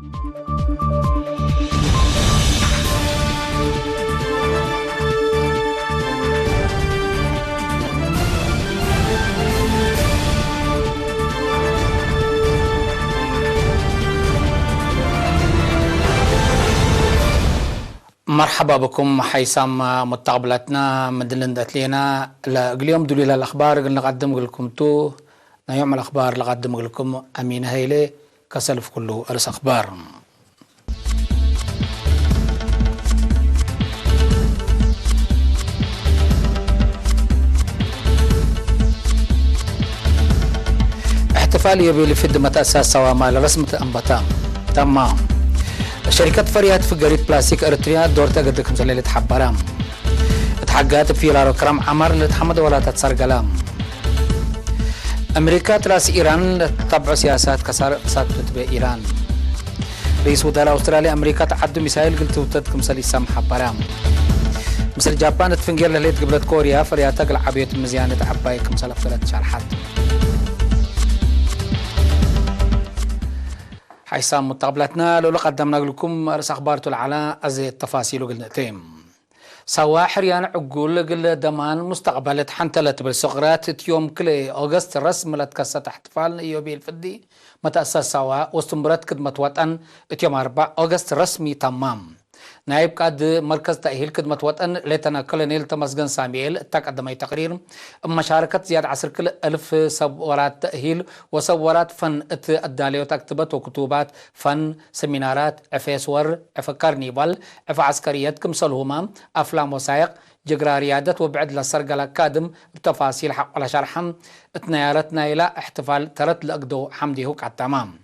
مرحبا بكم حيثم متقبلتنا مدلندت لينا اليوم دولي الأخبار قلنا نقدم لكم تو نيوم الأخبار نقدم لكم أمين هيلي كسلف كله أرس أخبار. احتفال يبي في متأسس سوامال رسمة أنبطام تمام. شركة فريات في قرية بلاستيك أريتريا دورتا قد لكم سليلة حبرام اتحققت في لارو كرام عمر لتحمد ولا تتسرقلام. أمريكا تراس إيران تتبع سياسات كسر تتبع إيران. رئيس وزراء أستراليا أمريكا تعدوا مسائل قلت وتدكم سلي سم حبرام. مثل جابان تفنجر لليت قبلت كوريا فرياتا قل عبيت مزيانة عبايكم سلف ثلاث شرحات. حيثم متقبلتنا لو قدمنا لكم رأس أخبار العلاء أزي التفاصيل قلنا تيم سوا حريان عقول قل دمان مستقبلة حنتلة بالصغرات يوم كل أغسطس رسم لتكسة احتفال يوبي الفدي متأسس سوا واستمرت خدمة وطن يوم 4 أغسطس رسمي تمام. نائب قاد مركز تأهيل خدمة وطن ليتنا كولونيل تمسجن ساميل تقدم أي تقرير مشاركة زيادة 10,000 صورات تأهيل وصورات فن الدالية وتكتبت وكتوبات فن سمينارات عفيسور عفكارنيفال عفعسكريات كمسلهما أفلام وثائق جغرا ريادة وبعد للسرقة كادم بتفاصيل حق على شرحهم اتنيارتنا إلى احتفال ترت لأقدو حمدي هوك على التمام.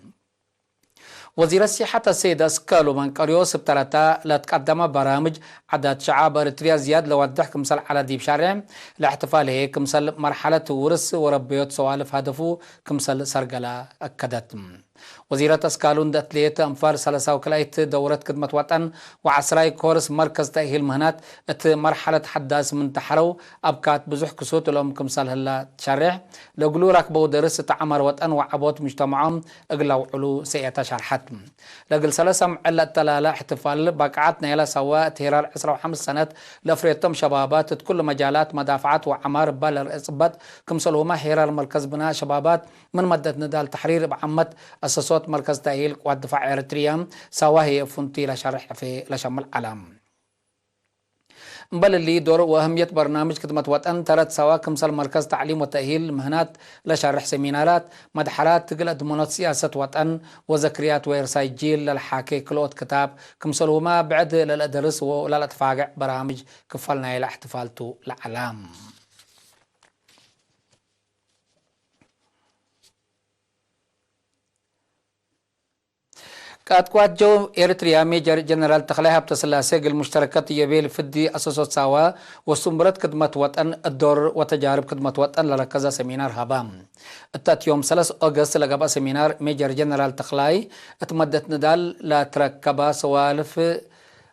وزير السياحة السيدة سكالو من كاريوس بتلتا لتقدم برامج عدد شعاب أريتريا زياد لوضح كمثال على ديب شارع لاحتفال هيك كمثال مرحلة ورس وربيوت سوالف هدفو كمثال سرقلا أكدت. وزيرة سكالون داتليت أنفار سلسة وكلايت دورة خدمة وطن وعسراي كورس مركز تأهيل مهنات مرحلة حداث من تحرو أبكات بزح كسوت لهم كمثال هلا تشرع لقلو راكبو درس تعمر وطن وعبوت مجتمعهم اقلو علو سيئة شرحت لقل سلسة معلة تلالة احتفال باقعاتنا يلا سواء تهرار 15 سنة لفريتم شبابات كل مجالات مدافعات وعمار بالر إصبات كمثال هما هيرار مركز بناء شبابات من مدة ندال تحرير بعمت أساسات مركز تأهيل والدفاع إريتريا سواهي فنتي لشرح في لشمل العالم. بل اللي دور وأهمية برنامج خدمة وطن ترت سوا كمثال مركز تعليم وتأهيل مهنات لشرح سمينارات مدحرات تقل أدمونات سياسة وطن وذكريات ويرساي جيل للحاكي كلوت كتاب كمثال وما بعد للأدرس وللأتفاقع برامج كفلنا إلى احتفالته العالم. كاتقوات جو إريتريا ميجر جنرال تخليها بتسلاسيق المشتركات يبيل فدي أساسات سوا وسمبرت خدمة وطن الدور وتجارب خدمة وطن لركزة سمينار هبام التات يوم 3 أغسطس لقبا سمينار ميجر جنرال تخلاي اتمدت ندال لا تركبا سوالف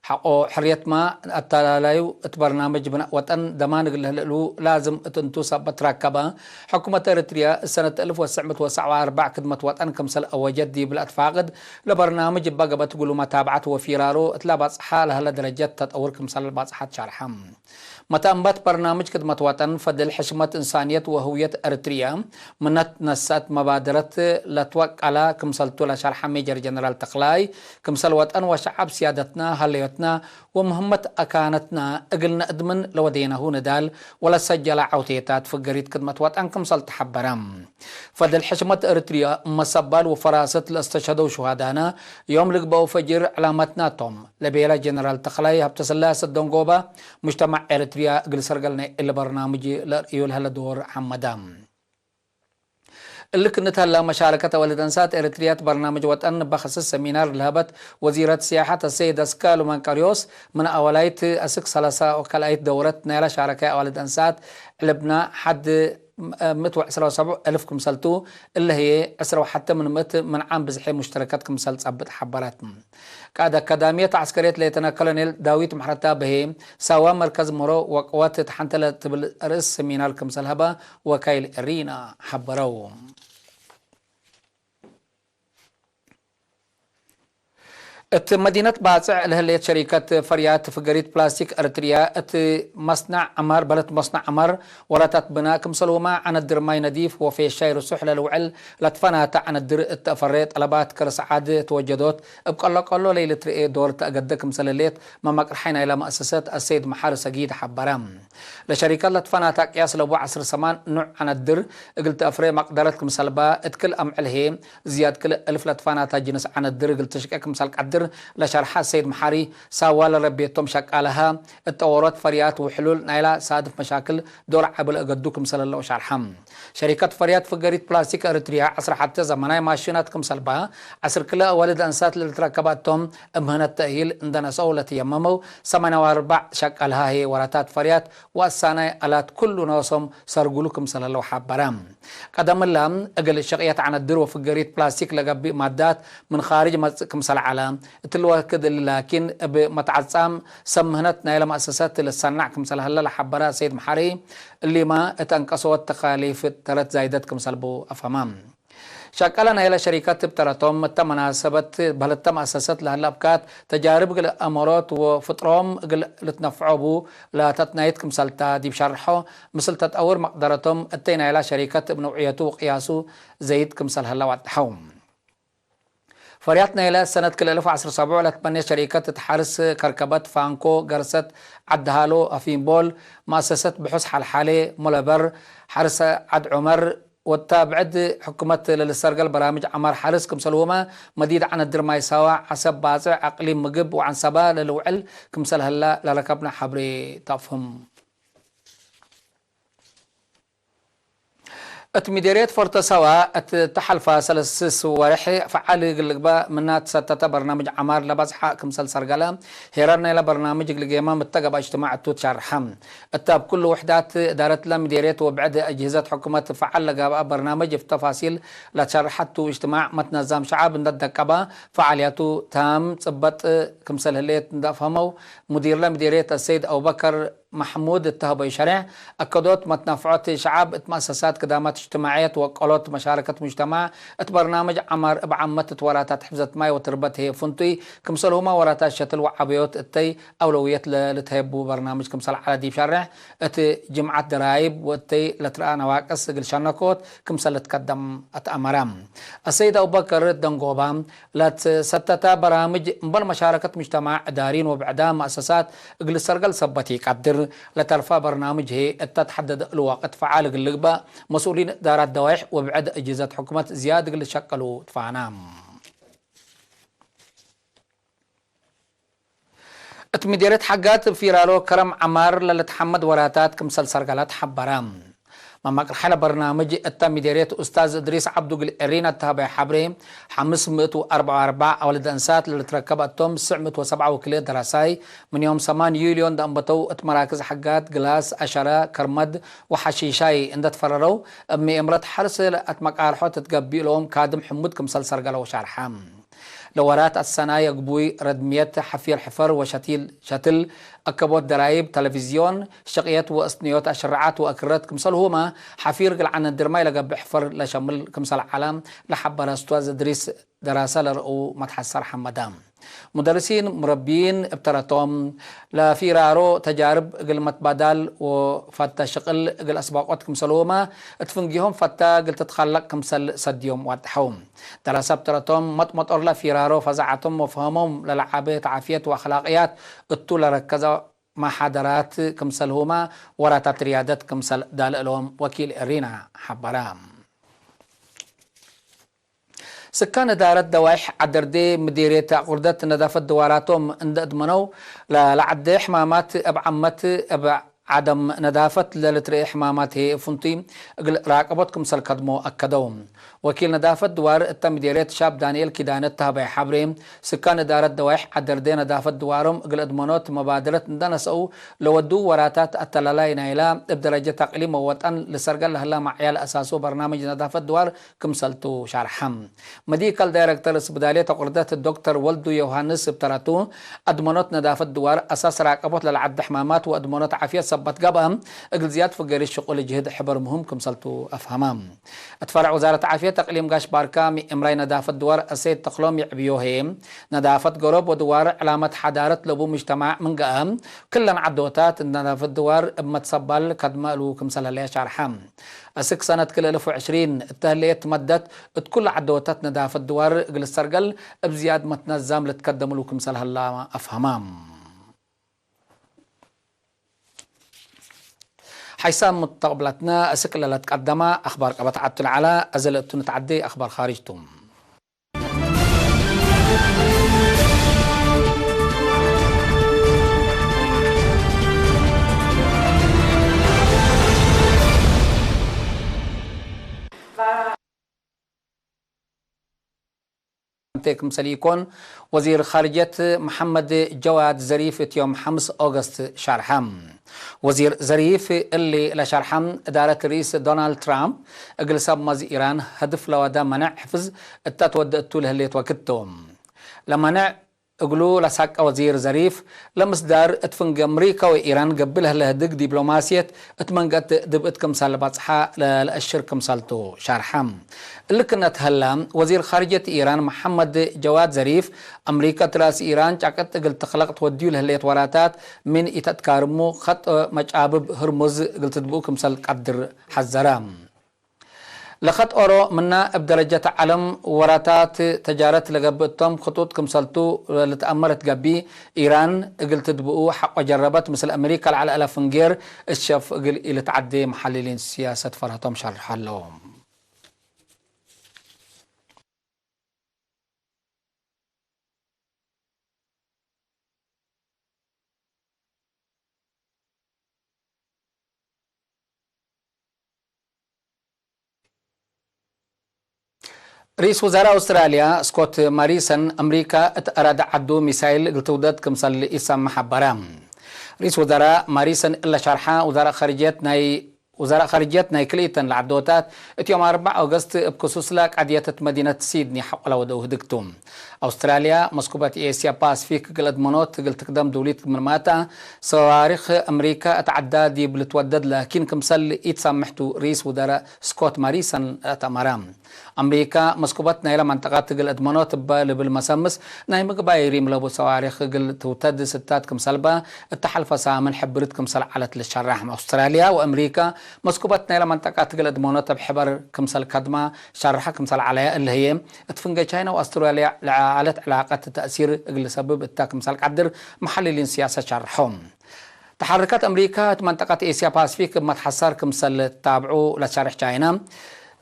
حقو حريت ما التلالايو برنامج بناء وطن دمان له لازم تنتو سبت راكبا حكومة إريتريا سنة 1974 خدمة وطن كمثل أوجدي بالأتفاقد لبرنامج بقى بتقولوا متابعة وفيرارو اتلابس حالها لدرجات تطور كمثل باصحات شرحم متأمبات برنامج خدمة وطن فضل حشمة إنسانية وهوية إريتريا منت نسات مبادرة لتوق على كمثل طول شرح ميجر جنرال تقلاي كمثل وطن وشعب سيادتنا هليتنا ومهمة أكانتنا أقلنا أدمن لودينا هو ندال ولا سجل عوتيتات في قريد خدمة وطن كمثل تحبرم فضل حشمة إريتريا مصبال وفراسة الاستشهدوا شهدانا يوم لقبوا فجر علامتنا توم لبيلا جنرال تقلاي هبتسلاس الدنقوبة مجتمع إريتريا قل سرقلنا إلا برنامجي لأيولها لدور حمدام اللي كنت هلا مشاركة والدنسات إريتريا برنامج وطن بخصوص سمينار لهبت وزيرة سياحة السيدة سكالو مانكاريوس من أولايت أسك سلاسة وكلايت دورة نيلا شاركة والدنسات لبنا حد 177,000 كمسلتو اللي هي أسرع حتى من عام بزحي مشتركات كمسلت صبت حبرات قاد أكاديمية عسكرية ليتنا كولونيل داويت محرتا به سوا مركز مرو وقوات تحنتل تبل رئيس سمينار كمسل هبا وكايل إرينا حبرو مدينة باصع لهلية شركة فريات فقريت بلاستيك أرتريا مصنع عمار بلد مصنع عمار وراتات بناء كمسلوما عن الدرماي نديف وفي الشاير السحلة الوعل لتفنات عن الدر التفريت ألبات كرس عادة توجدوت ابقى الله قالوا ليلة رئي دور تأقدك مسلليت ما مقرحين إلى مؤسسات السيد محار سجيد حبرام لشركة لتفنات قياس لو عصر سمان نوع عن الدر قلت أفري مقدرت مسلبا اتكل أم عليه زياد كل ألف لتفنات جنس عن الدر قلت شكاك مسلك الدر لشرح السيد محاري سوال ربيتهم شكالها التورات فريات وحلول نايلا صادف مشاكل دور عبل أقدوكم صلى الله شرحهم شركة فريات فقريت بلاستيك أريتريا عصر حتى زماناي ماشيناتكم سلبها عصر كلا ولد أنسات اللي تركبتهم مهنة التأهيل عندنا سولة يممو 84 شكالها هي وراتات فريات والسانة ألات كل نوصم سرقلوكم صلى الله حبرام قدم اللهم أقل الشقيات عن الدر وفقريت بلاستيك لقبي مادات من خارج كمسل العالم تلوكد لكن بمتعصم سمهنتنا إلى مؤسسات للصناع كمسل هلا لحبرا سيد محاري اللي ما تنقصوا التخاليف ثلاث زايدتكم سلبوا أفهمام شكلنا إلى شركات بترتهم مناسبة بهلت مؤسسات لهلا بكات تجارب الأمارات وفطرهم لتنفعوا بو لا تتنايتكم سلتا دي بشرحه مثل تتأور مقدرتهم التين إلى شركات بنوعيته وقياسه زايدكم سل هلا وعدحهم فرياتنا إلى سنة كل 2017 لتبني شركات تحرس كركبات فانكو قرست عدهالو أفينبول مؤسسة بحث حالحالي ملبر حرس عد عمر وتابعد حكومة للسرقل برامج عمار حرس كمسلوما مديد عن الدرماي سوا عسب باصع أقليم مقب وعن سبا للوعل كمسل هلا لركبنا حبري تفهم اتمديريت فرتسوا تحلفا سلسس ورحي فعال قلقبا منات ستة برنامج عمار لبزحا كمسل سرقلا هيرنا إلى برنامج قلقيما متقب اجتماع التوت شرحم التاب كل وحدات دارت لا مديريت وبعد أجهزة حكومة فعال لقبا برنامج في تفاصيل لتشرحتو اجتماع متنظم شعب ندقبا فعالياتو تام صبت كمسل هليت ندفهمو مدير لا مديريت السيد أبو بكر محمود التهبي شرع أكدوت متنفعات شعب مؤسسات قدامات اجتماعية وقالت مشاركة مجتمع برنامج عمر بعمت وراتات حفظة ماي وتربت هي فنتي كمسلهما وراتات شتل وعبيوت التي أولوية لتهبو برنامج كمسل على دي شرع ات جمعة درايب والتي لترى نواقص قل شنكوت كمسل تقدم أتأمرام السيد أبو بكر الدنقوبام ستة برامج بل مشاركة مجتمع دارين وبعدها مؤسسات قل سرقل سبتي قدر لترفع برنامج هي تتحدد الوقت فعال قلقبة مسؤولين دارات دوائح وبعد أجهزة حكومة زيادة قل شكلوا تفعنام اتمديرت حقات فيرالو كرم عمار للتحمد وراتات كمسل سرقلات حبرام ما مقرحنا برنامج التمديريت أستاذ إدريس عبدو الأرينا التابع حبري 544 أولاد أنسات اللي تركبتهم 907 وكلية دراساي من يوم 8 يوليو دنبتو مراكز حقات قلاس أشرة كرمد وحشيشاي عند تفرروا أمي إمرت حرس أتمقارحو تتقبي لهم كادم حمود كمسل سرقلو وشارحام لورات السنة يقبوي ردميات حفير حفر وشتيل شتل أكبوت درايب تلفزيون شقيات وأصنيات أشرعات وأكرات كمسل هما حفير قل عن الدرماي لقب حفر لشمل كمسل عالم لحبر أستاذ إدريس دراسة لرؤو متحسر حمدام مدرسين مربين ابترتهم لا في رارو تجارب قل متبادل وفتا شقل قل أسباقات كمسلوما اتفنجيهم فتا قل تتخلق كمسل سديوم واتحوم دراسة ابترتهم مطمطر لا في رارو فزعتهم وفهمهم للعابية عافية وأخلاقيات الطول ركزوا محاضرات كمسلهما وراتات ريادات كمسل دال لهم وكيل إرينا حبرام سكان دارت دوائح عدردي مديرية قردت نظافة دواراتهم عند أدمنو لعد حمامات أبعمت عدم نظافة للتري حمامات هي فنتي راقبتكم سلكدمو أكدوم وكيل نظافة دوار التمديرية شاب دانيال كيدانة تابع حبريم سكان دارت دوائح عدردي نظافة دوارهم قل أدمنوت مبادرة ندنسو لودو وراتات التلالين إلى بدرجة تقليم ووطن لسرقل هلا مع عيال أساسو برنامج نظافة دوار كمسلتو شارحم مديكال دايركتور سبدالية قردت الدكتور ولدو يوهانس بتراتو أدمنوت نظافة دوار أساس راقبت للعد حمامات وأدمنوت عافية سبت قبام اقل زياد فقر الشغل جهد حبر مهم كمسلتو افهمام اتفرع وزارة عافية تقليم قاش باركا امراي ندافة دوار اسيد تقلوم يعبيوهيم ندافة قرب ودوار علامة حضارة لبو مجتمع من قام كلن عدوتات ندافة دوار بمتصبال كدمالو كمسل هليا شارحام اسك سنة كل 1020 التهلية تمدت كل عدوتات ندافة دوار اقل السرقل بزياد متنظم لتقدموا لكم كمسل هلا افهمام حيسام متقبلتنا اسك اللي تقدم اخبار قبطعت العلا ازلت نتعدي اخبار خارجتم مسليكون وزير خارجية محمد جواد زريف يوم 5 أغسطس شرحم وزير زريف اللي لشرحم إدارة الرئيس دونالد ترامب اجلساب مازي إيران هدف لودا منع حفظ التتوددتو اللي توكدتهم لمنع اقولوا لساق وزير زريف لمصدر اتفنج امريكا وايران قبلها لهدق دبلوماسيه اتمنقت دبت كمسال بصحه للاشر كمسالتو شرحم اللي كانت هلا وزير خارجيه ايران محمد جواد زريف امريكا تراس ايران جاكت قلت تخلق توديو لهليت وراتات من يتتكارمو خط مجابب هرمز قلت تبو كمسال قدر حزرام لخط أورو منا بدرجة علم وراتات تجارت لقبتهم خطوط كمسلتو لتأمرت قبي إيران قلت تبقوا حق وجربت مثل أمريكا على ألف فنجير الشف قل إلى تعدي محللين سياسة فرهتهم شرح لهم رئيس وزراء أستراليا سكوت ماريسون أمريكا أراد عدو ميسايل قلتودات كمسل إسام محبرام رئيس وزراء ماريسون إلا شرحا وزراء خارجيتنا كليتن العدوتات يوم 4 أغسطس بخصوص لك عدية مدينة سيدني حول ودوه دكتوم أستراليا مسكوبات إيسيا باسفيك قلت منوت قلت قدام دوليت مرماتا صواريخ أمريكا أتعدى دي بلتودد لكن كمسل يتسامحتو رئيس وزراء سكوت ماريسون أتمرام أمريكا مسكوباتنا إلى منطقات قل أدمانات بالمسمس ناي مقبايري ملابو صواريخ قل توتد ستات كمسلبا التحالف سامن حبرت كمسل علت للشراح أستراليا وأمريكا مسكوباتنا إلى منطقات قل أدمانات بحبر كمسل كدما شرحة كمسل عليها اللي هي اتفنجا تشاينا وأستراليا على علاقات التأثير قل سبب التاكمسل قدر محللين سياسة شرحهم تحركات أمريكا منطقة إيسيا باسفيك متحصر كمسل تابعو لشرح تشاينا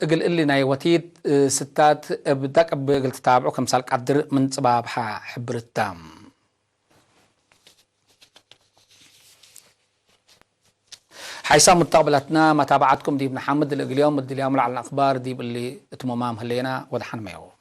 قل اللي ناي وتيد ستات بدك بقل تتابعو كمسال قدر من صبابها حبر التام حيث متقبلتنا متابعتكم دي ابن حمد اليوم على الأخبار دي باللي اتممام هلينا ودحن ميو